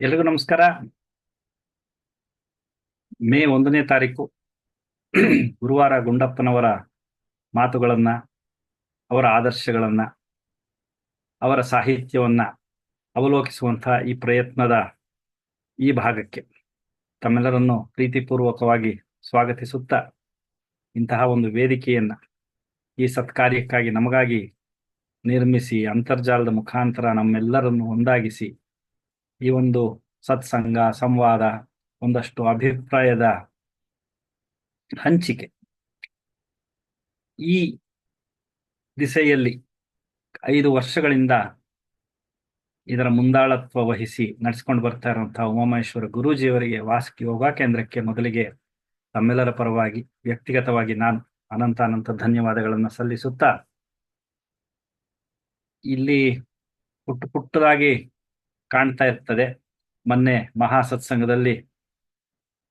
ಎಲ್ರಿಗೂ ನಮಸ್ಕಾರ. ಮೇ 1ನೇ ತಾರೀಕು ಗುರುವಾರ ಗುಂಡಪ್ಪನವರ ಮಾತುಗಳನ್ನ, ಅವರ ಆದರ್ಶಗಳನ್ನ, ಅವರ ಸಾಹಿತ್ಯವನ್ನ ಅವಲೋಕಿಸುವಂತಹ ಈ ಪ್ರಯತ್ನದ ಈ ಭಾಗಕ್ಕೆ ತಮ್ಮೆಲ್ಲರನ್ನು ಪ್ರೀತಿಪೂರ್ವಕವಾಗಿ ಸ್ವಾಗತಿಸುತ್ತಾ, ಇಂತಹ ಒಂದು ವೇದಿಕೆಯನ್ನ ಈ ಸತ್ಕಾರ್ಯಕ್ಕಾಗಿ ನಮಗಾಗಿ ನಿರ್ಮಿಸಿ ಅಂತರ್ಜಾಲದ ಮುಖಾಂತರ ನಮ್ಮೆಲ್ಲರನ್ನು ಒಂದಾಗಿಸಿ ಈ ಒಂದು ಸತ್ಸಂಗ, ಸಂವಾದ, ಒಂದಷ್ಟು ಅಭಿಪ್ರಾಯದ ಹಂಚಿಕೆ ಈ ದಿಸೆಯಲ್ಲಿ 5 ವರ್ಷಗಳಿಂದ ಇದರ ಮುಂದಾಳತ್ವ ವಹಿಸಿ ನಡೆಸಿಕೊಂಡು ಬರ್ತಾ ಇರುವಂತಹ ಉಮಾಮಹೇಶ್ವರ ಗುರೂಜಿಯವರಿಗೆ ವಾಸಕಿ ಯೋಗ ಕೇಂದ್ರಕ್ಕೆ ಮೊದಲಿಗೆ ತಮ್ಮೆಲ್ಲರ ಪರವಾಗಿ ವ್ಯಕ್ತಿಗತವಾಗಿ ನಾನು ಅನಂತ ಧನ್ಯವಾದಗಳನ್ನು ಸಲ್ಲಿಸುತ್ತಾ, ಇಲ್ಲಿ ಪುಟ್ಟದಾಗಿ ಕಾಣ್ತಾ ಇರ್ತದೆ. ಮೊನ್ನೆ ಮಹಾ ಸತ್ಸಂಗದಲ್ಲಿ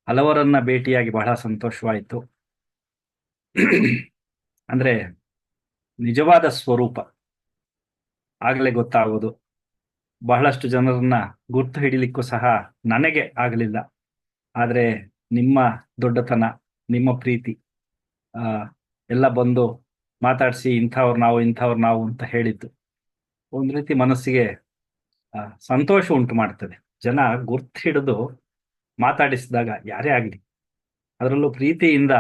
ಹಲವರನ್ನ ಭೇಟಿಯಾಗಿ ಬಹಳ ಸಂತೋಷವಾಯಿತು. ಅಂದ್ರೆ ನಿಜವಾದ ಸ್ವರೂಪ ಆಗಲೇ ಗೊತ್ತಾಗೋದು. ಬಹಳಷ್ಟು ಜನರನ್ನ ಗುರ್ತು ಹಿಡಿಲಿಕ್ಕೂ ಸಹ ನನಗೆ ಆಗಲಿಲ್ಲ. ಆದ್ರೆ ನಿಮ್ಮ ದೊಡ್ಡತನ, ನಿಮ್ಮ ಪ್ರೀತಿ ಎಲ್ಲ ಬಂದು ಮಾತಾಡಿಸಿ ಇಂಥವ್ರು ನಾವು ಅಂತ ಹೇಳಿದ್ದು ಒಂದು ರೀತಿ ಮನಸ್ಸಿಗೆ ಸಂತೋಷ ಉಂಟು ಮಾಡ್ತದೆ. ಜನ ಗುರ್ತು ಹಿಡಿದು ಮಾತಾಡಿಸಿದಾಗ ಯಾರೇ ಆಗಲಿ, ಅದರಲ್ಲೂ ಪ್ರೀತಿಯಿಂದ,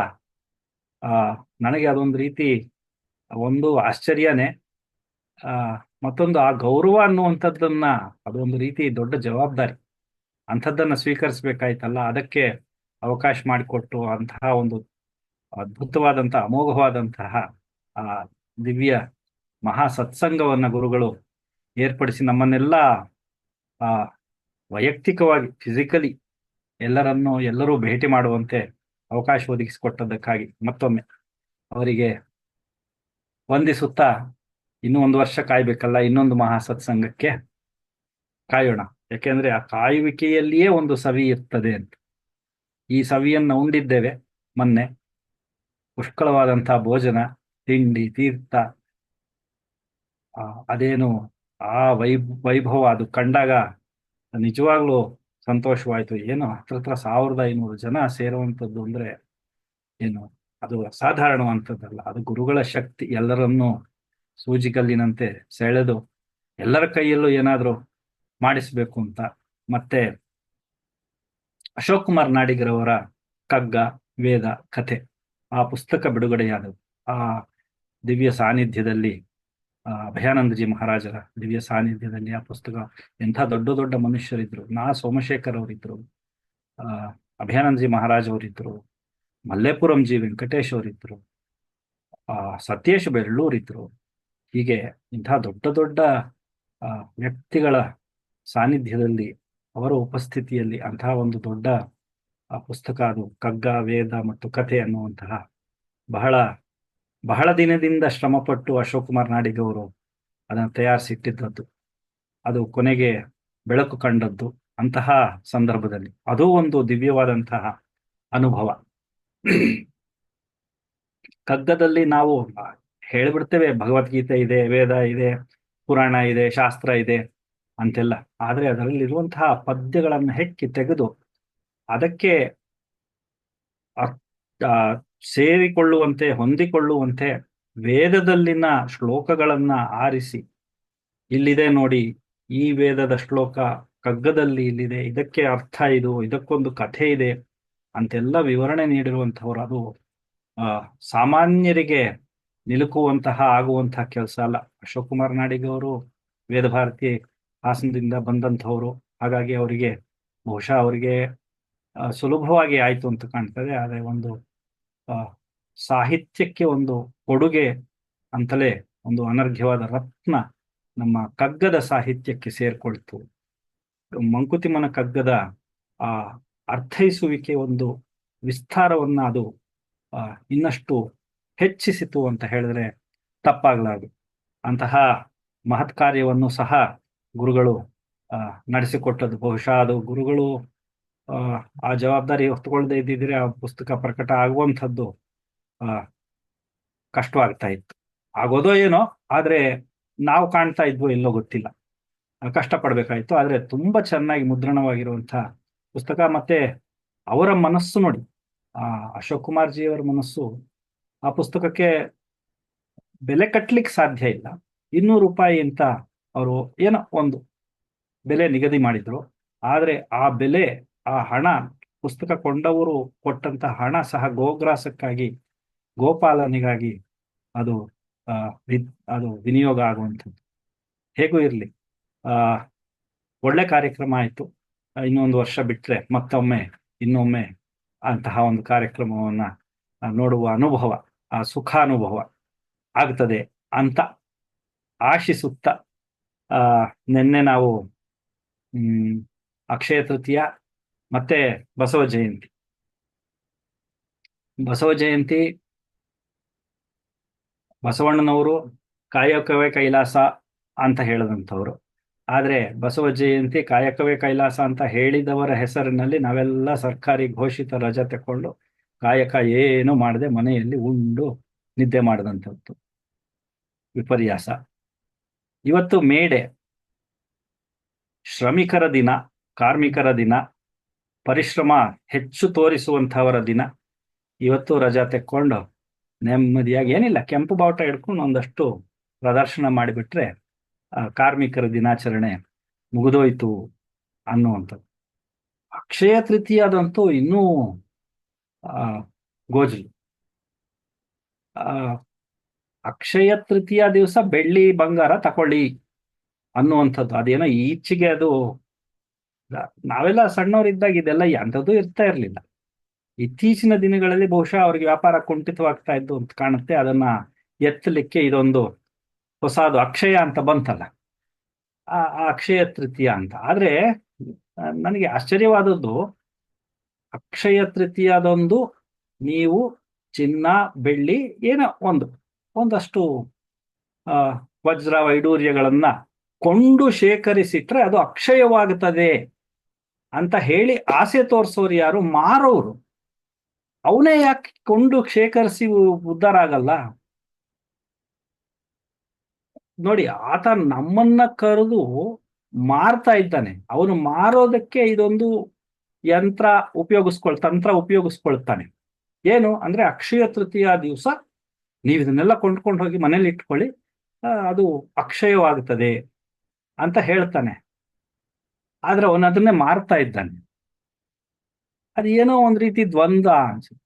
ನನಗೆ ಅದೊಂದು ರೀತಿ ಒಂದು ಆಶ್ಚರ್ಯನೇ. ಮತ್ತೊಂದು ಆ ಗೌರವ ಅನ್ನುವಂಥದ್ದನ್ನ, ಅದೊಂದು ರೀತಿ ದೊಡ್ಡ ಜವಾಬ್ದಾರಿ. ಅಂಥದ್ದನ್ನ ಸ್ವೀಕರಿಸ್ಬೇಕಾಯ್ತಲ್ಲ, ಅದಕ್ಕೆ ಅವಕಾಶ ಮಾಡಿಕೊಟ್ಟು ಅಂತಹ ಒಂದು ಅದ್ಭುತವಾದಂತಹ, ಅಮೋಘವಾದಂತಹ ಆ ದಿವ್ಯ ಮಹಾ ಸತ್ಸಂಗವನ್ನ ಗುರುಗಳು ಏರ್ಪಡಿಸಿ ನಮ್ಮನ್ನೆಲ್ಲ ವೈಯಕ್ತಿಕವಾಗಿ, ಫಿಸಿಕಲಿ ಎಲ್ಲರೂ ಭೇಟಿ ಮಾಡುವಂತೆ ಅವಕಾಶ ಒದಗಿಸಿಕೊಟ್ಟದ್ದಕ್ಕಾಗಿ ಮತ್ತೊಮ್ಮೆ ಅವರಿಗೆ ವಂದಿಸುತ್ತಾ, ಇನ್ನೂ 1 ವರ್ಷ ಕಾಯ್ಬೇಕಲ್ಲ, ಇನ್ನೊಂದು ಮಹಾ ಸತ್ಸಂಗಕ್ಕೆ ಕಾಯೋಣ. ಯಾಕೆಂದ್ರೆ ಆ ಕಾಯುವಿಕೆಯಲ್ಲಿಯೇ ಒಂದು ಸವಿ ಇರ್ತದೆ ಅಂತ. ಈ ಸವಿಯನ್ನ ಉಂಡಿದ್ದೇವೆ ಮೊನ್ನೆ. ಪುಷ್ಕಳವಾದಂತಹ ಭೋಜನ, ತಿಂಡಿ, ತೀರ್ಥ, ಅದೇನು ಆ ವೈಭವ ಅದು ಕಂಡಾಗ ನಿಜವಾಗ್ಲೂ ಸಂತೋಷವಾಯ್ತು. ಏನು ಹತ್ರ 1500 ಜನ ಸೇರುವಂಥದ್ದು ಅಂದ್ರೆ ಏನು, ಅದು ಅಸಾಧಾರಣವಂಥದ್ದಲ್ಲ. ಅದು ಗುರುಗಳ ಶಕ್ತಿ. ಎಲ್ಲರನ್ನೂ ಸೂಜಿಗಲ್ಲಿನಂತೆ ಸೆಳೆದು ಎಲ್ಲರ ಕೈಯಲ್ಲೂ ಏನಾದರೂ ಮಾಡಿಸ್ಬೇಕು ಅಂತ. ಮತ್ತೆ ಅಶೋಕ್ ಕುಮಾರ್ ನಾಡಿಗರವರ ಕಗ್ಗ, ವೇದ, ಕಥೆ, ಆ ಪುಸ್ತಕ ಬಿಡುಗಡೆಯಾದವು. ಆ ದಿವ್ಯ ಸಾನ್ನಿಧ್ಯದಲ್ಲಿ, ಅಭಯಾನಂದಜಿ ಮಹಾರಾಜರ ದಿವ್ಯ ಸಾನ್ನಿಧ್ಯದಲ್ಲಿ ಆ ಪುಸ್ತಕ, ಎಂಥ ದೊಡ್ಡ ಮನುಷ್ಯರಿದ್ರು. ಸೋಮಶೇಖರ್ ಅವರಿದ್ರು, ಅಭಯಾನಂದಜಿ ಮಹಾರಾಜ್ ಅವರಿದ್ರು, ಮಲ್ಲೇಪುರಂ ಜಿ ವೆಂಕಟೇಶ್ ಅವರಿದ್ರು, ಸತ್ಯೇಶ್ ಬೆಳ್ಳೂರಿದ್ರು. ಹೀಗೆ ಇಂಥ ದೊಡ್ಡ ವ್ಯಕ್ತಿಗಳ ಸಾನ್ನಿಧ್ಯದಲ್ಲಿ, ಅವರ ಉಪಸ್ಥಿತಿಯಲ್ಲಿ ಅಂತಹ ಒಂದು ದೊಡ್ಡ ಪುಸ್ತಕ ಅದು ಕಗ್ಗ, ವೇದ ಮತ್ತು ಕಥೆ ಅನ್ನುವಂತಹ ಬಹಳ ದಿನದಿಂದ ಶ್ರಮಪಟ್ಟು ಅಶೋಕ್ ಕುಮಾರ್ ನಾಡಿಗ್ ಅವರು ಅದನ್ನು ತಯಾರಿಸಿಟ್ಟಿದ್ದದ್ದು. ಅದು ಕೊನೆಗೆ ಬೆಳಕು ಕಂಡದ್ದು ಅಂತಹ ಸಂದರ್ಭದಲ್ಲಿ. ಅದೂ ಒಂದು ದಿವ್ಯವಾದಂತಹ ಅನುಭವ. ಕಗ್ಗದಲ್ಲಿ ನಾವು ಹೇಳ್ಬಿಡ್ತೇವೆ, ಭಗವದ್ಗೀತೆ ಇದೆ, ವೇದ ಇದೆ, ಪುರಾಣ ಇದೆ, ಶಾಸ್ತ್ರ ಇದೆ ಅಂತೆಲ್ಲ. ಆದ್ರೆ ಅದರಲ್ಲಿರುವಂತಹ ಪದ್ಯಗಳನ್ನು ಹೆಕ್ಕಿ ತೆಗೆದು ಅದಕ್ಕೆ ಸೇರಿಕೊಳ್ಳುವಂತೆ, ಹೊಂದಿಕೊಳ್ಳುವಂತೆ ವೇದದಲ್ಲಿನ ಶ್ಲೋಕಗಳನ್ನ ಆರಿಸಿ, ಇಲ್ಲಿದೆ ನೋಡಿ ಈ ವೇದದ ಶ್ಲೋಕ ಕಗ್ಗದಲ್ಲಿ ಇಲ್ಲಿದೆ, ಇದಕ್ಕೆ ಅರ್ಥ ಇದು, ಇದಕ್ಕೊಂದು ಕಥೆ ಇದೆ ಅಂತೆಲ್ಲ ವಿವರಣೆ ನೀಡಿರುವಂತಹವರು. ಅದು ಸಾಮಾನ್ಯರಿಗೆ ನಿಲುಕುವಂತಹ ಆಗುವಂತಹ ಕೆಲಸ ಅಲ್ಲ. ಅಶೋಕ್ ಕುಮಾರ್ ನಾಡಿಗ್ ಅವರು ವೇದಭಾರತಿ ಹಾಸನದಿಂದ ಬಂದಂಥವ್ರು. ಹಾಗಾಗಿ ಬಹುಶಃ ಅವರಿಗೆ ಸುಲಭವಾಗಿ ಆಯ್ತು ಅಂತ ಕಾಣ್ತದೆ. ಆದರೆ ಒಂದು ಸಾಹಿತ್ಯಕ್ಕೆ ಒಂದು ಕೊಡುಗೆ ಅಂತಲೇ ಒಂದು ಅನರ್ಘ್ಯವಾದ ರತ್ನ ನಮ್ಮ ಕಗ್ಗದ ಸಾಹಿತ್ಯಕ್ಕೆ ಸೇರ್ಕೊಳ್ತು. ಮಂಕುತಿಮ್ಮನ ಕಗ್ಗದ ಆ ಅರ್ಥೈಸುವಿಕೆ, ಒಂದು ವಿಸ್ತಾರವನ್ನ ಅದು ಇನ್ನಷ್ಟು ಹೆಚ್ಚಿಸಿತು ಅಂತ ಹೇಳಿದ್ರೆ ತಪ್ಪಾಗಲಾರದು. ಅಂತಹ ಮಹತ್ ಕಾರ್ಯವನ್ನು ಸಹ ಗುರುಗಳು ನಡೆಸಿಕೊಟ್ಟದ್ದು. ಬಹುಶಃ ಅದು ಗುರುಗಳು ಆ ಜವಾಬ್ದಾರಿ ಹೊತ್ತುಕೊಳ್ಳದೆ ಇದ್ದಿದ್ರೆ ಆ ಪುಸ್ತಕ ಪ್ರಕಟ ಆಗುವಂಥದ್ದು ಕಷ್ಟವಾಗ್ತಾ ಇತ್ತು. ಆಗೋದೋ ಏನೋ, ಆದ್ರೆ ನಾವು ಕಾಣ್ತಾ ಇದ್ವೋ ಇಲ್ಲೋ ಗೊತ್ತಿಲ್ಲ. ಕಷ್ಟಪಡಬೇಕಾಯಿತು. ಆದರೆ ತುಂಬ ಚೆನ್ನಾಗಿ ಮುದ್ರಣವಾಗಿರುವಂತಹ ಪುಸ್ತಕ. ಮತ್ತೆ ಅವರ ಮನಸ್ಸು ನೋಡಿ, ಆ ಅಶೋಕ್ ಕುಮಾರ್ ಜಿ ಅವರ ಮನಸ್ಸು, ಆ ಪುಸ್ತಕಕ್ಕೆ ಬೆಲೆ ಕಟ್ಟಲಿಕ್ಕೆ ಸಾಧ್ಯ ಇಲ್ಲ. 200 ರೂಪಾಯಿ ಅಂತ ಅವರು ಏನೋ ಒಂದು ಬೆಲೆ ನಿಗದಿ ಮಾಡಿದ್ರು. ಆದರೆ ಆ ಬೆಲೆ, ಆ ಹಣ, ಪುಸ್ತಕ ಕೊಂಡವರು ಕೊಟ್ಟಂತ ಹಣ ಸಹ ಗೋಗ್ರಾಸಕ್ಕಾಗಿ, ಗೋಪಾಲನೆಗಾಗಿ ಅದು ಆ, ಅದು ವಿನಿಯೋಗ ಆಗುವಂಥದ್ದು. ಹೇಗೂ ಇರಲಿ, ಆ ಒಳ್ಳೆ ಕಾರ್ಯಕ್ರಮ ಆಯಿತು. ಇನ್ನೊಂದು ವರ್ಷ ಬಿಟ್ಟರೆ ಮತ್ತೊಮ್ಮೆ ಇನ್ನೊಮ್ಮೆ ಅಂತಹ ಒಂದು ಕಾರ್ಯಕ್ರಮವನ್ನ ನೋಡುವ ಅನುಭವ, ಆ ಸುಖಾನುಭವ ಆಗ್ತದೆ ಅಂತ ಆಶಿಸುತ್ತ, ಆ ನಿನ್ನೆ ನಾವು ಅಕ್ಷಯ ತೃತೀಯ ಮತ್ತೆ ಬಸವ ಜಯಂತಿ. ಬಸವ ಜಯಂತಿ ಬಸವಣ್ಣನವರು ಕಾಯಕವೇ ಕೈಲಾಸ ಅಂತ ಹೇಳದಂಥವ್ರು. ಆದರೆ ಬಸವ ಜಯಂತಿ ಕಾಯಕವೇ ಕೈಲಾಸ ಅಂತ ಹೇಳಿದವರ ಹೆಸರಿನಲ್ಲಿ ನಾವೆಲ್ಲ ಸರ್ಕಾರಿ ಘೋಷಿತ ರಜೆ ತಕೊಂಡು ಕಾಯಕ ಏನು ಮಾಡದೆ ಮನೆಯಲ್ಲಿ ಉಂಡು ನಿದ್ದೆ ಮಾಡಿದಂಥದ್ದು ವಿಪರ್ಯಾಸ. ಇವತ್ತು ಮೇಡೆ, ಶ್ರಮಿಕರ ದಿನ, ಕಾರ್ಮಿಕರ ದಿನ, ಪರಿಶ್ರಮ ಹೆಚ್ಚು ತೋರಿಸುವಂಥವರ ದಿನ. ಇವತ್ತು ರಜಾ ತೆಕ್ಕೊಂಡು ನೆಮ್ಮದಿಯಾಗಿ, ಏನಿಲ್ಲ, ಕೆಂಪು ಬಾವುಟ ಹಿಡ್ಕೊಂಡು ಒಂದಷ್ಟು ಪ್ರದರ್ಶನ ಮಾಡಿಬಿಟ್ರೆ ಕಾರ್ಮಿಕರ ದಿನಾಚರಣೆ ಮುಗಿದೋಯ್ತು ಅನ್ನುವಂಥದ್ದು. ಅಕ್ಷಯ ತೃತೀಯದಂತೂ ಇನ್ನೂ ಗೋಜಲು. ಅಕ್ಷಯ ತೃತೀಯ ದಿವಸ ಬೆಳ್ಳಿ ಬಂಗಾರ ತಕೊಳ್ಳಿ ಅನ್ನುವಂಥದ್ದು. ಅದೇನೋ ಈಚೆಗೆ ಅದು, ನಾವೆಲ್ಲ ಸಣ್ಣವರಿದ್ದಾಗ ಇದೆಲ್ಲ ಅಂಥದ್ದು ಇರ್ತಾ ಇರಲಿಲ್ಲ. ಇತ್ತೀಚಿನ ದಿನಗಳಲ್ಲಿ ಬಹುಶಃ ಅವ್ರಿಗೆ ವ್ಯಾಪಾರ ಕುಂಠಿತವಾಗ್ತಾ ಇದ್ದು ಅಂತ ಕಾಣುತ್ತೆ. ಅದನ್ನ ಎತ್ತಲಿಕ್ಕೆ ಇದೊಂದು ಹೊಸದು ಅಕ್ಷಯ ಅಂತ ಬಂತಲ್ಲ, ಆ ಅಕ್ಷಯ ತೃತೀಯ ಅಂತ. ಆದ್ರೆ ನನಗೆ ಆಶ್ಚರ್ಯವಾದದ್ದು, ಅಕ್ಷಯ ತೃತೀಯದೊಂದು ನೀವು ಚಿನ್ನ, ಬೆಳ್ಳಿ, ಏನೋ ಒಂದಷ್ಟು ವಜ್ರ ವೈಡೂರ್ಯಗಳನ್ನ ಕೊಂಡು ಶೇಖರಿಸಿಟ್ರೆ ಅದು ಅಕ್ಷಯವಾಗುತ್ತದೆ ಅಂತ ಹೇಳಿ ಆಸೆ ತೋರಿಸೋರು ಯಾರು? ಮಾರೋರು. ಅವನೇ ಯಾಕೆ ಕೊಂಡು ಶೇಖರಿಸಿ ಉದ್ಧಾರ ಆಗಲ್ಲ? ನೋಡಿ, ಆತ ನಮ್ಮನ್ನ ಕರೆದು ಮಾರ್ತಾ ಇದ್ದಾನೆ. ಅವನು ಮಾರೋದಕ್ಕೆ ಇದೊಂದು ತಂತ್ರ ಉಪಯೋಗಿಸ್ಕೊಳ್ತಾನೆ. ಏನು ಅಂದ್ರೆ, ಅಕ್ಷಯ ತೃತೀಯ ದಿವಸ ನೀವು ಇದನ್ನೆಲ್ಲ ಕೊಂಡ್ಕೊಂಡು ಹೋಗಿ ಮನೇಲಿ ಇಟ್ಕೊಳ್ಳಿ, ಅದು ಅಕ್ಷಯವಾಗುತ್ತದೆ ಅಂತ ಹೇಳ್ತಾನೆ. ಆದ್ರೆ ಅವನು ಅದನ್ನೇ ಮಾರ್ತಾ ಇದ್ದಾನೆ. ಅದೇನೋ ಒಂದ್ ರೀತಿ ದ್ವಂದ್ವ ಅನ್ಸುತ್ತೆ.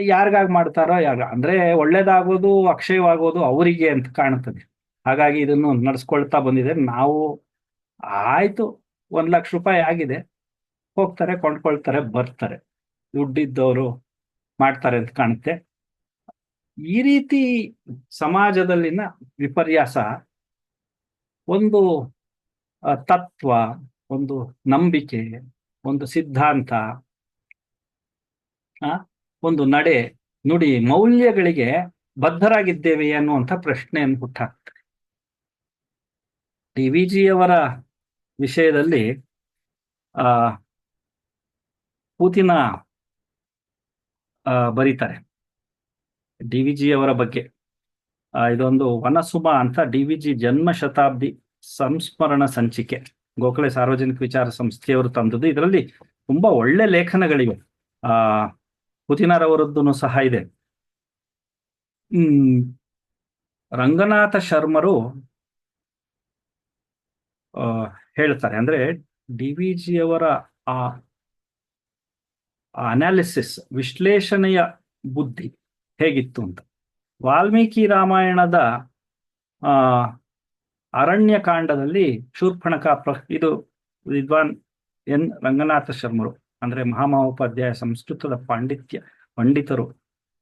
ಯಾರಿಗಾಗಿ ಮಾಡ್ತಾರೋ ಅಂದ್ರೆ ಒಳ್ಳೇದಾಗೋದು, ಅಕ್ಷಯವಾಗೋದು ಅವರಿಗೆ ಅಂತ ಕಾಣುತ್ತದೆ. ಹಾಗಾಗಿ ಇದನ್ನು ನಡೆಸ್ಕೊಳ್ತಾ ಬಂದಿದೆ. ನಾವು ಆಯ್ತು, 1 ಲಕ್ಷ ರೂಪಾಯಿ ಆಗಿದೆ, ಹೋಗ್ತಾರೆ, ಕೊಂಡ್ಕೊಳ್ತಾರೆ, ಬರ್ತಾರೆ, ದುಡ್ಡಿದ್ದವರು ಮಾಡ್ತಾರೆ ಅಂತ ಕಾಣುತ್ತೆ. ಈ ರೀತಿ ಸಮಾಜದಲ್ಲಿನ ವಿಪರ್ಯಾಸ ಒಂದು ತತ್ವ, ಒಂದು ನಂಬಿಕೆ, ಒಂದು ಸಿದ್ಧಾಂತ, ಒಂದು ನಡೆ ನುಡಿ, ಮೌಲ್ಯಗಳಿಗೆ ಬದ್ಧರಾಗಿದ್ದೇವೆ ಅನ್ನುವಂಥ ಪ್ರಶ್ನೆಯನ್ನು ಹುಟ್ಟಾಕ್ತಾರೆ. ಡಿ ವಿ ಜಿಯವರ ವಿಷಯದಲ್ಲಿ ಪೂತಿನ ಬರೀತಾರೆ ಡಿ ವಿ ಜಿಯವರ ಬಗ್ಗೆ. ಇದೊಂದು ವನಸುಮ ಅಂತ ಡಿ ವಿ ಜಿ ಜನ್ಮ ಶತಾಬ್ದಿ ಸಂಸ್ಮರಣ ಸಂಚಿಕೆ, ಗೋಖಲೆ ಸಾರ್ವಜನಿಕ ವಿಚಾರ ಸಂಸ್ಥೆಯವರು ತಂದದ್ದು. ಇದರಲ್ಲಿ ತುಂಬಾ ಒಳ್ಳೆ ಲೇಖನಗಳಿವೆ. ಪುತಿನರವರದ್ದು ಸಹ ಇದೆ. ರಂಗನಾಥ ಶರ್ಮರು ಹೇಳ್ತಾರೆ, ಅಂದ್ರೆ ಡಿ ವಿ ಜಿಯವರ ಆ ಅನಾಲಿಸಿಸ್, ವಿಶ್ಲೇಷಣೆಯ ಬುದ್ಧಿ ಹೇಗಿತ್ತು ಅಂತ. ವಾಲ್ಮೀಕಿ ರಾಮಾಯಣದ ಅರಣ್ಯಕಾಂಡದಲ್ಲಿ ಶೂರ್ಪಣಖ, ಇದು ವಿದ್ವಾನ್ ಎನ್ ರಂಗನಾಥ ಶರ್ಮರು, ಅಂದ್ರೆ ಮಹಾಮಹೋಪಾಧ್ಯಾಯ ಸಂಸ್ಕೃತದ ಪಂಡಿತರು,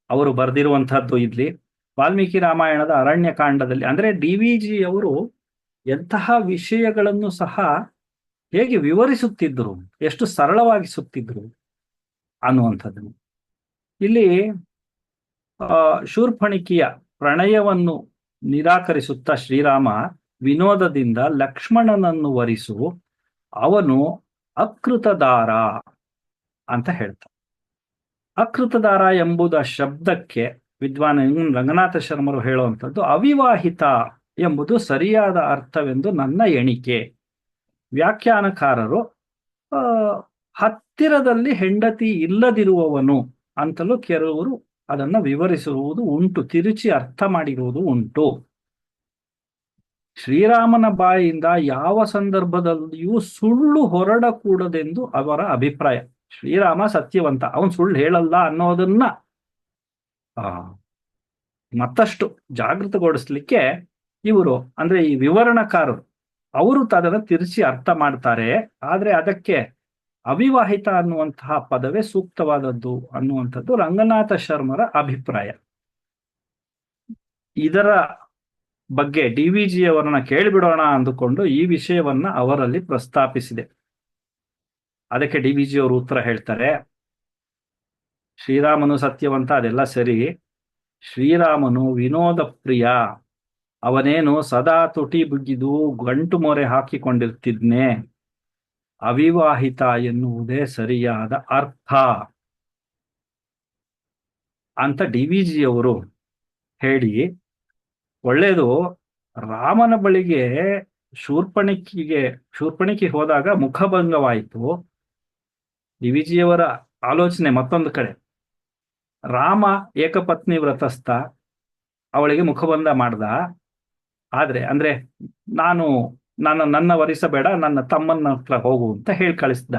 ಅವರು ಬರೆದಿರುವಂತಹದ್ದು ಇಲ್ಲಿ. ವಾಲ್ಮೀಕಿ ರಾಮಾಯಣದ ಅರಣ್ಯಕಾಂಡದಲ್ಲಿ, ಅಂದ್ರೆ ಡಿ ವಿ ಜಿ ಅವರು ಎಂತಹ ವಿಷಯಗಳನ್ನು ಸಹ ಹೇಗೆ ವಿವರಿಸುತ್ತಿದ್ದರು, ಎಷ್ಟು ಸರಳವಾಗಿಸುತ್ತಿದ್ರು ಅನ್ನುವಂಥದ್ದು. ಇಲ್ಲಿ ಶೂರ್ಪಣಿಕೆಯ ಪ್ರಣಯವನ್ನು ನಿರಾಕರಿಸುತ್ತಾ ಶ್ರೀರಾಮ ವಿನೋದದಿಂದ ಲಕ್ಷ್ಮಣನನ್ನು ವರಿಸು, ಅವನು ಅಕೃತದಾರ ಅಂತ ಹೇಳ್ತಾರೆ. ಅಕೃತದಾರ ಎಂಬುದ ಶಬ್ದಕ್ಕೆ ವಿದ್ವಾನ್ ರಂಗನಾಥ ಶರ್ಮರು ಹೇಳುವಂಥದ್ದು ಅವಿವಾಹಿತ ಎಂಬುದು ಸರಿಯಾದ ಅರ್ಥವೆಂದು ನನ್ನ ಎಣಿಕೆ. ವ್ಯಾಖ್ಯಾನಕಾರರು ಆ, ಹತ್ತಿರದಲ್ಲಿ ಹೆಂಡತಿ ಇಲ್ಲದಿರುವವನು ಅಂತಲೂ ಕೆಲವರು ಅದನ್ನ ವಿವರಿಸಿರುವುದು ಉಂಟು, ತಿರುಚಿ ಅರ್ಥ ಮಾಡಿರುವುದು ಉಂಟು. ಶ್ರೀರಾಮನ ಬಾಯಿಯಿಂದ ಯಾವ ಸಂದರ್ಭದಲ್ಲಿಯೂ ಸುಳ್ಳು ಹೊರಡಕೂಡದೆಂದು ಅವರ ಅಭಿಪ್ರಾಯ. ಶ್ರೀರಾಮ ಸತ್ಯವಂತ, ಅವನು ಸುಳ್ಳು ಹೇಳಲ್ಲ ಅನ್ನೋದನ್ನ ಆ, ಮತ್ತಷ್ಟು ಜಾಗೃತಗೊಳಿಸ್ಲಿಕ್ಕೆ ಇವರು ಅಂದ್ರೆ ಈ ವಿವರಣಕಾರರು ಅವರು ಅದನ್ನ ತಿರುಚಿ ಅರ್ಥ ಮಾಡ್ತಾರೆ. ಆದ್ರೆ ಅದಕ್ಕೆ ಅವಿವಾಹಿತ ಅನ್ನುವಂತಹ ಪದವೇ ಸೂಕ್ತವಾದದ್ದು ಅನ್ನುವಂಥದ್ದು ರಂಗನಾಥ ಶರ್ಮರ ಅಭಿಪ್ರಾಯ. ಇದರ ಬಗ್ಗೆ ಡಿ ವಿ ಜಿ ಅವರನ್ನ ಕೇಳಿಬಿಡೋಣ ಅಂದುಕೊಂಡು ಈ ವಿಷಯವನ್ನ ಅವರಲ್ಲಿ ಪ್ರಸ್ತಾಪಿಸಿದೆ. ಅದಕ್ಕೆ ಡಿ ವಿ ಜಿ ಅವರು ಉತ್ತರ ಹೇಳ್ತಾರೆ, ಶ್ರೀರಾಮನು ಸತ್ಯವಂತ, ಅದೆಲ್ಲ ಸರಿ. ಶ್ರೀರಾಮನು ವಿನೋದ ಪ್ರಿಯ. ಅವನೇನು ಸದಾ ತುಟಿ ಬುಗ್ಗಿದು ಗಂಟು ಮೊರೆ ಹಾಕಿಕೊಂಡಿರ್ತಿದ್ನೆ. ಅವಿವಾಹಿತ ಎನ್ನುವುದೇ ಸರಿಯಾದ ಅರ್ಥ ಅಂತ ಡಿ ವಿ ಜಿ ಅವರು ಹೇಳಿ, ಒಳ್ಳೇದು, ರಾಮನ ಬಳಿಗೆ ಶೂರ್ಪಣಿಕೆ ಹೋದಾಗ ಮುಖಭಂಗವಾಯಿತು. ಡಿ ವಿ ಜಿಯವರ ಆಲೋಚನೆ ಮತ್ತೊಂದು ಕಡೆ, ರಾಮ ಏಕಪತ್ನಿ ವ್ರತಸ್ಥ, ಅವಳಿಗೆ ಮುಖಬಂಧ ಮಾಡ್ದ. ಆದ್ರೆ ಅಂದ್ರೆ ನನ್ನ ವರಿಸಬೇಡ, ನನ್ನ ತಮ್ಮನ ಹತ್ರ ಹೋಗು ಅಂತ ಹೇಳಿ ಕಳಿಸ್ದ.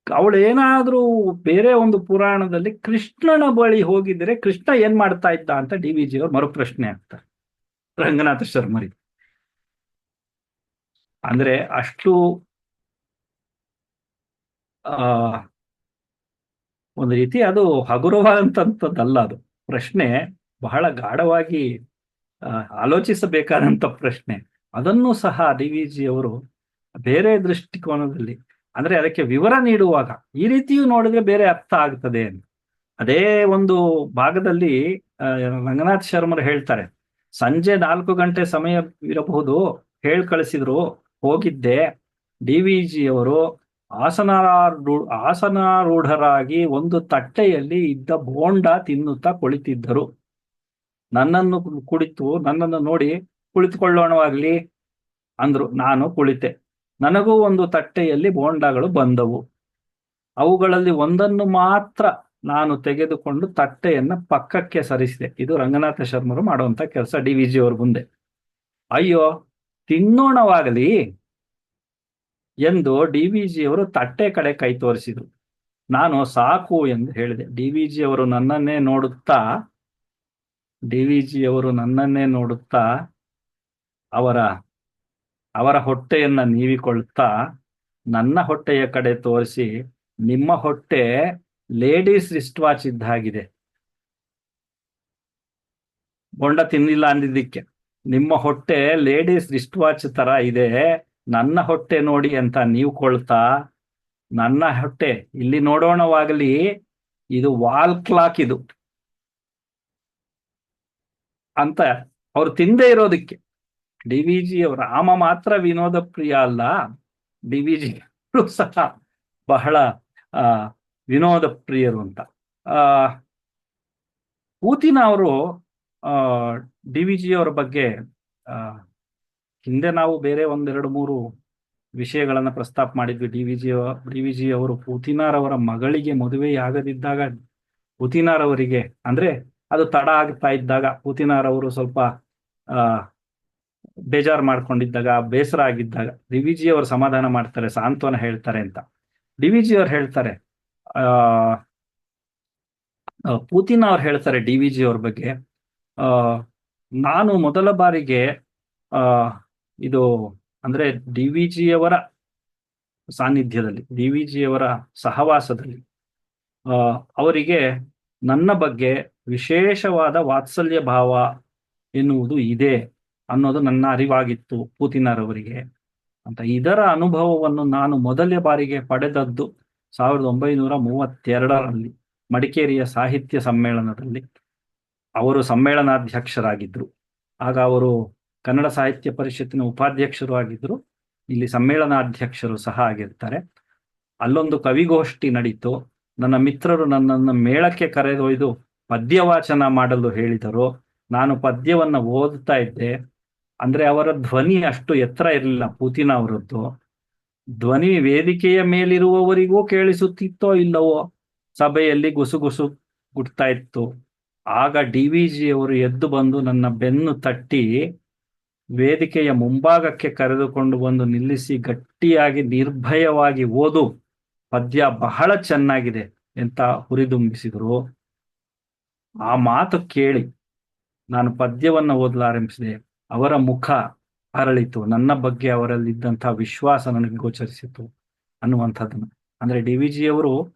ಅವಳೇನಾದ್ರೂ ಬೇರೆ ಒಂದು ಪುರಾಣದಲ್ಲಿ ಕೃಷ್ಣನ ಬಳಿ ಹೋಗಿದ್ರೆ ಕೃಷ್ಣ ಏನ್ ಮಾಡ್ತಾ ಇದ್ದ ಅಂತ ಡಿ ವಿ ಜಿ ಅವರು ಮರುಪ್ರಶ್ನೆ ಆಗ್ತಾರೆ ರಂಗನಾಥ ಶರ್ಮರಿ. ಅಂದ್ರೆ ಅಷ್ಟು ಒಂದು ರೀತಿ ಅದು ಹಗುರವಾದಂಥದ್ದಲ್ಲ, ಅದು ಪ್ರಶ್ನೆ ಬಹಳ ಗಾಢವಾಗಿ ಆಲೋಚಿಸಬೇಕಾದಂತ ಪ್ರಶ್ನೆ. ಅದನ್ನು ಸಹ ಡಿ ವಿ ಜಿ ಅವರು ಬೇರೆ ದೃಷ್ಟಿಕೋನದಲ್ಲಿ ಅಂದ್ರೆ ಅದಕ್ಕೆ ವಿವರ ನೀಡುವಾಗ ಈ ರೀತಿಯೂ ನೋಡಿದ್ರೆ ಬೇರೆ ಅರ್ಥ ಆಗ್ತದೆ ಅಂತ. ಅದೇ ಒಂದು ಭಾಗದಲ್ಲಿ ರಂಗನಾಥ್ ಶರ್ಮರು ಹೇಳ್ತಾರೆ, ಸಂಜೆ 4 ಗಂಟೆ ಸಮಯ ಇರಬಹುದು, ಕಳಿಸಿದ್ರು, ಹೋಗಿದ್ದೆ. ಡಿ ವಿ ಜಿ ಅವರು ಆಸನಾರೂಢರಾಗಿ ಒಂದು ತಟ್ಟೆಯಲ್ಲಿ ಇದ್ದ ಬೋಂಡ ತಿನ್ನುತ್ತಾ ಕುಳಿತಿದ್ದರು. ನನ್ನನ್ನು ನೋಡಿ ಕುಳಿತುಕೊಳ್ಳೋಣವಾಗ್ಲಿ ಅಂದ್ರು. ನಾನು ಕುಳಿತೆ. ನನಗೂ ಒಂದು ತಟ್ಟೆಯಲ್ಲಿ ಬೋಂಡಗಳು ಬಂದವು. ಅವುಗಳಲ್ಲಿ ಒಂದನ್ನು ಮಾತ್ರ ನಾನು ತೆಗೆದುಕೊಂಡು ತಟ್ಟೆಯನ್ನ ಪಕ್ಕಕ್ಕೆ ಸರಿಸಿದೆ. ಇದು ರಂಗನಾಥ ಶರ್ಮರು ಮಾಡುವಂತ ಕೆಲಸ ಡಿ ವಿ ಜಿ ಅವ್ರ ಮುಂದೆ. ಅಯ್ಯೋ, ತಿನ್ನೋಣವಾಗಲಿ ಎಂದು ಡಿ ವಿ ಜಿ ಅವರು ತಟ್ಟೆ ಕಡೆ ಕೈ ತೋರಿಸಿದ್ರು. ನಾನು ಸಾಕು ಎಂದು ಹೇಳಿದೆ. ಡಿ ವಿ ಜಿ ಅವರು ನನ್ನನ್ನೇ ನೋಡುತ್ತಾ ಅವರ ಹೊಟ್ಟೆಯನ್ನ ನೀವಿಕೊಳ್ಳುತ್ತಾ ನನ್ನ ಹೊಟ್ಟೆಯ ಕಡೆ ತೋರಿಸಿ, ನಿಮ್ಮ ಹೊಟ್ಟೆ ಲೇಡೀಸ್ ರಿಸ್ಟ್ ವಾಚ್ ಇದ್ದಾಗಿದೆ. ಬೊಂಡ ತಿನ್ನಿಲ್ಲ ಅಂದಿದ್ದಕ್ಕೆ ನಿಮ್ಮ ಹೊಟ್ಟೆ ಲೇಡೀಸ್ ರಿಸ್ಟ್ ವಾಚ್ ತರ ಇದೆ, ನನ್ನ ಹೊಟ್ಟೆ ನೋಡಿ ಅಂತ ನೀವು ಕೊಳ್ತಾ, ನನ್ನ ಹೊಟ್ಟೆ ಇಲ್ಲಿ ನೋಡೋಣವಾಗಲಿ, ಇದು ವಾಲ್ ಕ್ಲಾಕ್ ಇದು ಅಂತ ಅವ್ರು ತಿಂದೇ ಇರೋದಕ್ಕೆ. ಡಿ ವಿ ಜಿ ಅವರ ರಾಮ ಮಾತ್ರ ವಿನೋದ ಪ್ರಿಯ ಅಲ್ಲ, ಡಿ ವಿ ಜಿ ಸಹ ಬಹಳ ವಿನೋದ ಪ್ರಿಯರು ಅಂತ. ಪೂತಿನ ಅವರು ಡಿ ವಿ ಜಿ ಅವರ ಬಗ್ಗೆ ಹಿಂದೆ ನಾವು ಬೇರೆ 1-2-3 ವಿಷಯಗಳನ್ನ ಪ್ರಸ್ತಾಪ ಮಾಡಿದ್ವಿ. ಡಿ ವಿ ಜಿ ಅವರು ಪೂತಿನಾರವರ ಮಗಳಿಗೆ ಮದುವೆಯಾಗದಿದ್ದಾಗ ಪೂತಿನಾರವರಿಗೆ ಅಂದ್ರೆ ಅದು ತಡ ಆಗ್ತಾ ಇದ್ದಾಗ ಪೂತಿನಾರವರು ಸ್ವಲ್ಪ ಬೇಜಾರು ಮಾಡ್ಕೊಂಡಿದ್ದಾಗ, ಬೇಸರ ಆಗಿದ್ದಾಗ ಡಿ ವಿ ಜಿ ಅವರು ಸಮಾಧಾನ ಮಾಡ್ತಾರೆ, ಸಾಂತ್ವನ ಹೇಳ್ತಾರೆ ಅಂತ. ಡಿ ವಿ ಜಿ ಅವ್ರು ಹೇಳ್ತಾರೆ, ಪೂತಿನ ಅವ್ರು ಹೇಳ್ತಾರೆ ಡಿ ವಿ ಜಿ ಅವ್ರ ಬಗ್ಗೆ, ನಾನು ಮೊದಲ ಬಾರಿಗೆ ಇದು ಅಂದ್ರೆ ಡಿ ವಿ ಜಿ ಅವರ ಸಾನ್ನಿಧ್ಯದಲ್ಲಿ, ಡಿ ವಿ ಜಿ ಅವರ ಸಹವಾಸದಲ್ಲಿ ಅವರಿಗೆ ನನ್ನ ಬಗ್ಗೆ ವಿಶೇಷವಾದ ವಾತ್ಸಲ್ಯ ಭಾವ ಎನ್ನುವುದು ಇದೆ ಅನ್ನೋದು ನನ್ನ ಅರಿವಾಗಿತ್ತು ಪೂತಿನರವರಿಗೆ ಅಂತ. ಇದರ ಅನುಭವವನ್ನು ನಾನು ಮೊದಲ ಬಾರಿಗೆ ಪಡೆದದ್ದು 1932ರಲ್ಲಿ ಮಡಿಕೇರಿಯ ಸಾಹಿತ್ಯ ಸಮ್ಮೇಳನದಲ್ಲಿ. ಅವರು ಸಮ್ಮೇಳನಾಧ್ಯಕ್ಷರಾಗಿದ್ರು. ಆಗ ಅವರು ಕನ್ನಡ ಸಾಹಿತ್ಯ ಪರಿಷತ್ತಿನ ಉಪಾಧ್ಯಕ್ಷರು ಆಗಿದ್ರು, ಇಲ್ಲಿ ಸಮ್ಮೇಳನಾಧ್ಯಕ್ಷರು ಸಹ ಆಗಿರ್ತಾರೆ. ಅಲ್ಲೊಂದು ಕವಿಗೋಷ್ಠಿ ನಡೀತು. ನನ್ನ ಮಿತ್ರರು ನನ್ನನ್ನು ಮೇಳಕ್ಕೆ ಕರೆದೊಯ್ದು ಪದ್ಯವಾಚನ ಮಾಡಲು ಹೇಳಿದರು. ನಾನು ಪದ್ಯವನ್ನ ಓದ್ತಾ ಇದ್ದೆ. ಅಂದ್ರೆ ಅವರ ಧ್ವನಿ ಅಷ್ಟು ಎತ್ತರ ಇರಲಿಲ್ಲ ಪೂತಿನ ಅವರದ್ದು. ಧ್ವನಿ ವೇದಿಕೆಯ ಮೇಲಿರುವವರಿಗೂ ಕೇಳಿಸುತ್ತಿತ್ತೋ ಇಲ್ಲವೋ, ಸಭೆಯಲ್ಲಿ ಗುಸುಗುಸು ಗುಡ್ತಾ ಇತ್ತು. ಆಗ ಡಿ ವಿ ಜಿ ಅವರು ಎದ್ದು ಬಂದು ನನ್ನ ಬೆನ್ನು ತಟ್ಟಿ ವೇದಿಕೆಯ ಮುಂಭಾಗಕ್ಕೆ ಕರೆದುಕೊಂಡು ಬಂದು ನಿಲ್ಲಿಸಿ ಗಟ್ಟಿಯಾಗಿ ನಿರ್ಭಯವಾಗಿ ಓದು, ಪದ್ಯ ಬಹಳ ಚೆನ್ನಾಗಿದೆ ಅಂತ ಹುರಿದುಂಬಿಸಿದರು. ಆ ಮಾತು ಕೇಳಿ ನಾನು ಪದ್ಯವನ್ನ ಓದಲಾರಂಭಿಸಿದೆ. ಅವರ ಮುಖ ಅರಳಿತು, ನನ್ನ ಬಗ್ಗೆ ಅವರಲ್ಲಿದ್ದಂತಹ ವಿಶ್ವಾಸ ನನಗೆ ಗೋಚರಿಸಿತು ಅನ್ನುವಂಥದ್ದನ್ನು. ಅಂದ್ರೆ ಡಿ ವಿ ಜಿ ಅವರು